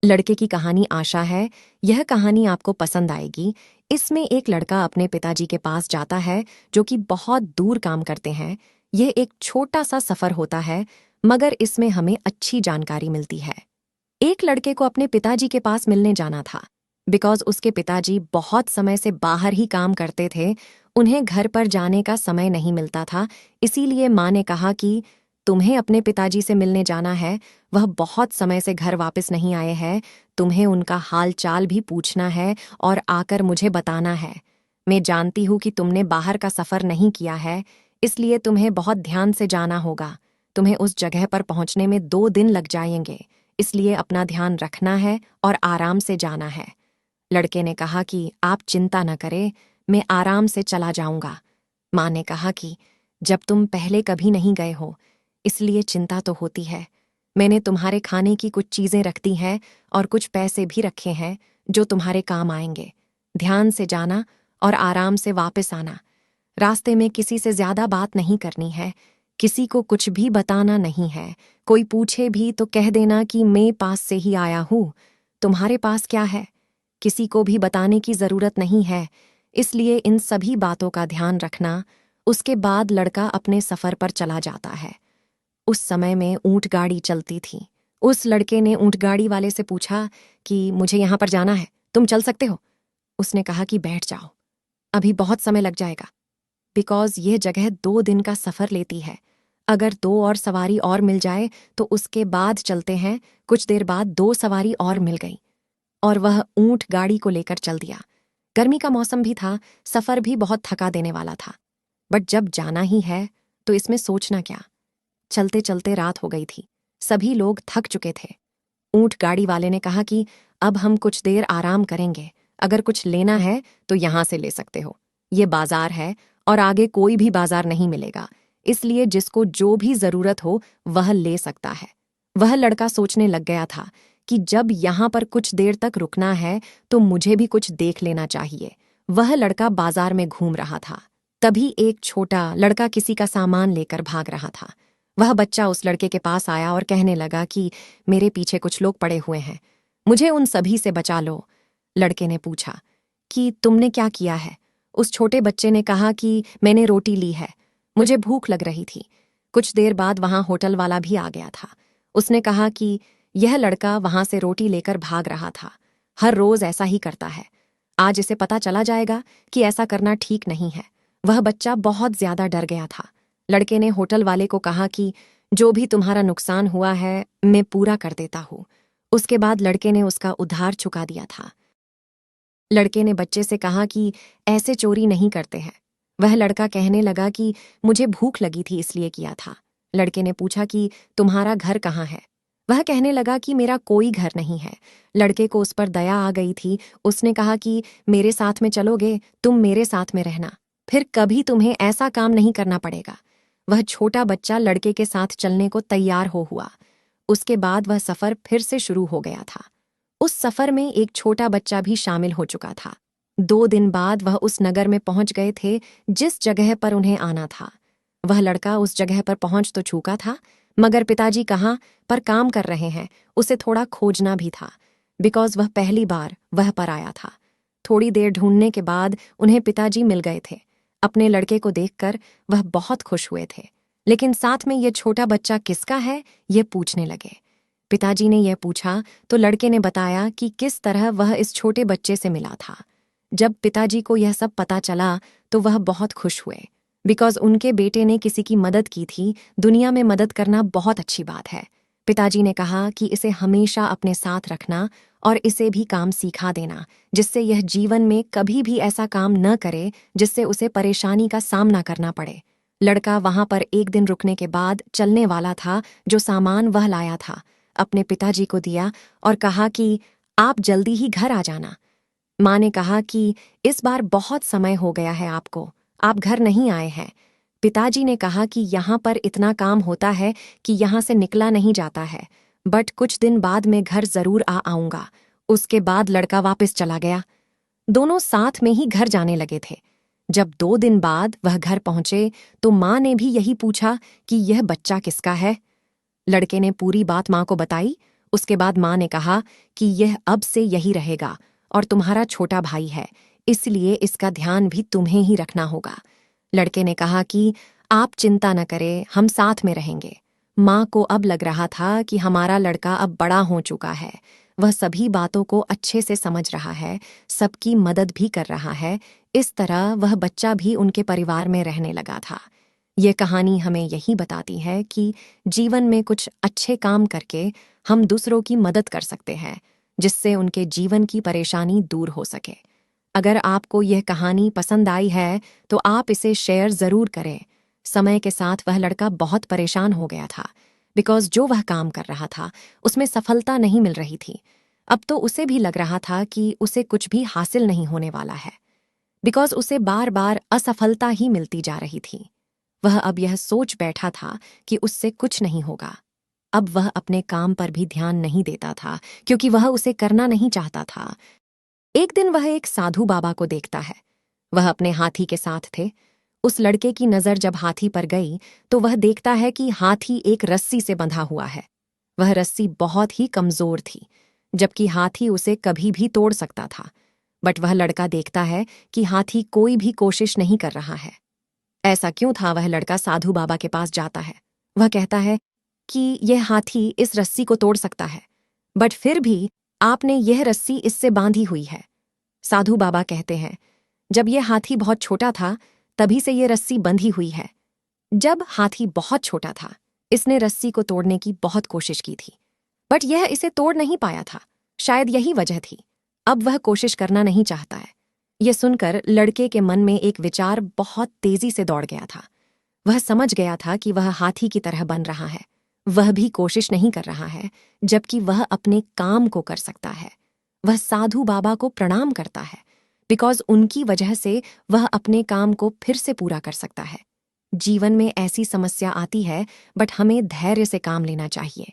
लड़के की कहानी आशा है। यह कहानी आपको पसंद आएगी। इसमें एक लड़का अपने पिताजी के पास जाता है जो कि बहुत दूर काम करते हैं। यह एक छोटा सा सफर होता है, मगर इसमें हमें अच्छी जानकारी मिलती है। एक लड़के को अपने पिताजी के पास मिलने जाना था, बिकॉज उसके पिताजी बहुत समय से बाहर ही काम करते थे। उन्हें घर पर जाने का समय नहीं मिलता था। इसीलिए माँ ने कहा कि तुम्हें अपने पिताजी से मिलने जाना है। वह बहुत समय से घर वापस नहीं आए हैं। तुम्हें उनका हाल चाल भी पूछना है और आकर मुझे बताना है। मैं जानती हूँ कि तुमने बाहर का सफ़र नहीं किया है, इसलिए तुम्हें बहुत ध्यान से जाना होगा। तुम्हें उस जगह पर पहुँचने में 2 दिन लग जाएंगे, इसलिए अपना ध्यान रखना है और आराम से जाना है। लड़के ने कहा कि आप चिंता न करें, मैं आराम से चला जाऊंगा। माँ ने कहा कि जब तुम पहले कभी नहीं गए हो, इसलिए चिंता तो होती है। मैंने तुम्हारे खाने की कुछ चीज़ें रख दी हैं और कुछ पैसे भी रखे हैं जो तुम्हारे काम आएंगे। ध्यान से जाना और आराम से वापस आना। रास्ते में किसी से ज़्यादा बात नहीं करनी है, किसी को कुछ भी बताना नहीं है। कोई पूछे भी तो कह देना कि मैं पास से ही आया हूँ। तुम्हारे पास क्या है, किसी को भी बताने की ज़रूरत नहीं है। इसलिए इन सभी बातों का ध्यान रखना। उसके बाद लड़का अपने सफ़र पर चला जाता है। उस समय में ऊंट गाड़ी चलती थी। उस लड़के ने ऊंट गाड़ी वाले से पूछा कि मुझे यहाँ पर जाना है, तुम चल सकते हो? उसने कहा कि बैठ जाओ, अभी बहुत समय लग जाएगा, बिकॉज यह जगह 2 दिन का सफ़र लेती है। अगर 2 और सवारी और मिल जाए तो उसके बाद चलते हैं। कुछ देर बाद 2 सवारी और मिल गई और वह ऊंट गाड़ी को लेकर चल दिया। गर्मी का मौसम भी था, सफ़र भी बहुत थका देने वाला था। बट जब जाना ही है तो इसमें सोचना क्या। चलते चलते रात हो गई थी। सभी लोग थक चुके थे। ऊंट गाड़ी वाले ने कहा कि अब हम कुछ देर आराम करेंगे। अगर कुछ लेना है तो यहाँ से ले सकते हो। ये बाजार है और आगे कोई भी बाजार नहीं मिलेगा, इसलिए जिसको जो भी ज़रूरत हो वह ले सकता है। वह लड़का सोचने लग गया था कि जब यहाँ पर कुछ देर तक रुकना है तो मुझे भी कुछ देख लेना चाहिए। वह लड़का बाजार में घूम रहा था। तभी एक छोटा लड़का किसी का सामान लेकर भाग रहा था। वह बच्चा उस लड़के के पास आया और कहने लगा कि मेरे पीछे कुछ लोग पड़े हुए हैं, मुझे उन सभी से बचा लो। लड़के ने पूछा कि तुमने क्या किया है? उस छोटे बच्चे ने कहा कि मैंने रोटी ली है, मुझे भूख लग रही थी। कुछ देर बाद वहां होटल वाला भी आ गया था। उसने कहा कि यह लड़का वहां से रोटी लेकर भाग रहा था। हर रोज ऐसा ही करता है। आज इसे पता चला जाएगा कि ऐसा करना ठीक नहीं है। वह बच्चा बहुत ज्यादा डर गया था। लड़के ने होटल वाले को कहा कि जो भी तुम्हारा नुकसान हुआ है मैं पूरा कर देता हूँ। उसके बाद लड़के ने उसका उधार चुका दिया था। लड़के ने बच्चे से कहा कि ऐसे चोरी नहीं करते हैं। वह लड़का कहने लगा कि मुझे भूख लगी थी इसलिए किया था। लड़के ने पूछा कि तुम्हारा घर कहाँ है? वह कहने लगा कि मेरा कोई घर नहीं है। लड़के को उस पर दया आ गई थी। उसने कहा कि मेरे साथ में चलोगे, तुम मेरे साथ में रहना, फिर कभी तुम्हें ऐसा काम नहीं करना पड़ेगा। वह छोटा बच्चा लड़के के साथ चलने को तैयार हो हुआ। उसके बाद वह सफ़र फिर से शुरू हो गया था। उस सफ़र में एक छोटा बच्चा भी शामिल हो चुका था। 2 दिन बाद वह उस नगर में पहुंच गए थे जिस जगह पर उन्हें आना था। वह लड़का उस जगह पर पहुंच तो चुका था, मगर पिताजी कहाँ पर काम कर रहे हैं उसे थोड़ा खोजना भी था, बिकॉज वह पहली बार वह पर आया था। थोड़ी देर ढूंढने के बाद उन्हें पिताजी मिल गए थे। अपने लड़के को देखकर वह बहुत खुश हुए थे, लेकिन साथ में ये छोटा बच्चा किसका है ये पूछने लगे। पिताजी ने यह पूछा तो लड़के ने बताया कि किस तरह वह इस छोटे बच्चे से मिला था। जब पिताजी को यह सब पता चला तो वह बहुत खुश हुए, बिकॉज उनके बेटे ने किसी की मदद की थी। दुनिया में मदद करना बहुत अच्छी बात है। पिताजी ने कहा कि इसे हमेशा अपने साथ रखना और इसे भी काम सिखा देना, जिससे यह जीवन में कभी भी ऐसा काम न करे जिससे उसे परेशानी का सामना करना पड़े। लड़का वहां पर 1 दिन रुकने के बाद चलने वाला था। जो सामान वह लाया था अपने पिताजी को दिया और कहा कि आप जल्दी ही घर आ जाना। माँ ने कहा कि इस बार बहुत समय हो गया है आपको, आप घर नहीं आए हैं। पिताजी ने कहा कि यहाँ पर इतना काम होता है कि यहाँ से निकला नहीं जाता है, बट कुछ दिन बाद मैं घर जरूर आऊँगा। उसके बाद लड़का वापस चला गया। दोनों साथ में ही घर जाने लगे थे। जब 2 दिन बाद वह घर पहुंचे तो माँ ने भी यही पूछा कि यह बच्चा किसका है। लड़के ने पूरी बात माँ को बताई। उसके बाद माँ ने कहा कि यह अब से यही रहेगा और तुम्हारा छोटा भाई है, इसलिए इसका ध्यान भी तुम्हें ही रखना होगा। लड़के ने कहा कि आप चिंता न करें, हम साथ में रहेंगे। माँ को अब लग रहा था कि हमारा लड़का अब बड़ा हो चुका है, वह सभी बातों को अच्छे से समझ रहा है, सबकी मदद भी कर रहा है। इस तरह वह बच्चा भी उनके परिवार में रहने लगा था। ये कहानी हमें यही बताती है कि जीवन में कुछ अच्छे काम करके हम दूसरों की मदद कर सकते हैं, जिससे उनके जीवन की परेशानी दूर हो सके। अगर आपको यह कहानी पसंद आई है तो आप इसे शेयर ज़रूर करें। समय के साथ वह लड़का बहुत परेशान हो गया था, बिकॉज जो वह काम कर रहा था उसमें सफलता नहीं मिल रही थी। अब तो उसे भी लग रहा था कि उसे कुछ भी हासिल नहीं होने वाला है, बिकॉज उसे बार बार असफलता ही मिलती जा रही थी। वह अब यह सोच बैठा था कि उससे कुछ नहीं होगा। अब वह अपने काम पर भी ध्यान नहीं देता था, क्योंकि वह उसे करना नहीं चाहता था। एक दिन वह एक साधु बाबा को देखता है। वह अपने हाथी के साथ थे। उस लड़के की नज़र जब हाथी पर गई तो वह देखता है कि हाथी एक रस्सी से बंधा हुआ है। वह रस्सी बहुत ही कमजोर थी, जबकि हाथी उसे कभी भी तोड़ सकता था। बट वह लड़का देखता है कि हाथी कोई भी कोशिश नहीं कर रहा है। ऐसा क्यों था? वह लड़का साधु बाबा के पास जाता है। वह कहता है कि यह हाथी इस रस्सी को तोड़ सकता है, बट फिर भी आपने यह रस्सी इससे बांधी हुई है। साधु बाबा कहते हैं, जब यह हाथी बहुत छोटा था तभी से यह रस्सी बंधी हुई है। जब हाथी बहुत छोटा था इसने रस्सी को तोड़ने की बहुत कोशिश की थी, बट यह इसे तोड़ नहीं पाया था। शायद यही वजह थी। अब वह कोशिश करना नहीं चाहता है। यह सुनकर लड़के के मन में एक विचार बहुत तेजी से दौड़ गया था। वह समझ गया था कि वह हाथी की तरह बन रहा है। वह भी कोशिश नहीं कर रहा है, जबकि वह अपने काम को कर सकता है। वह साधु बाबा को प्रणाम करता है, बिकॉज उनकी वजह से वह अपने काम को फिर से पूरा कर सकता है। जीवन में ऐसी समस्या आती है, बट हमें धैर्य से काम लेना चाहिए।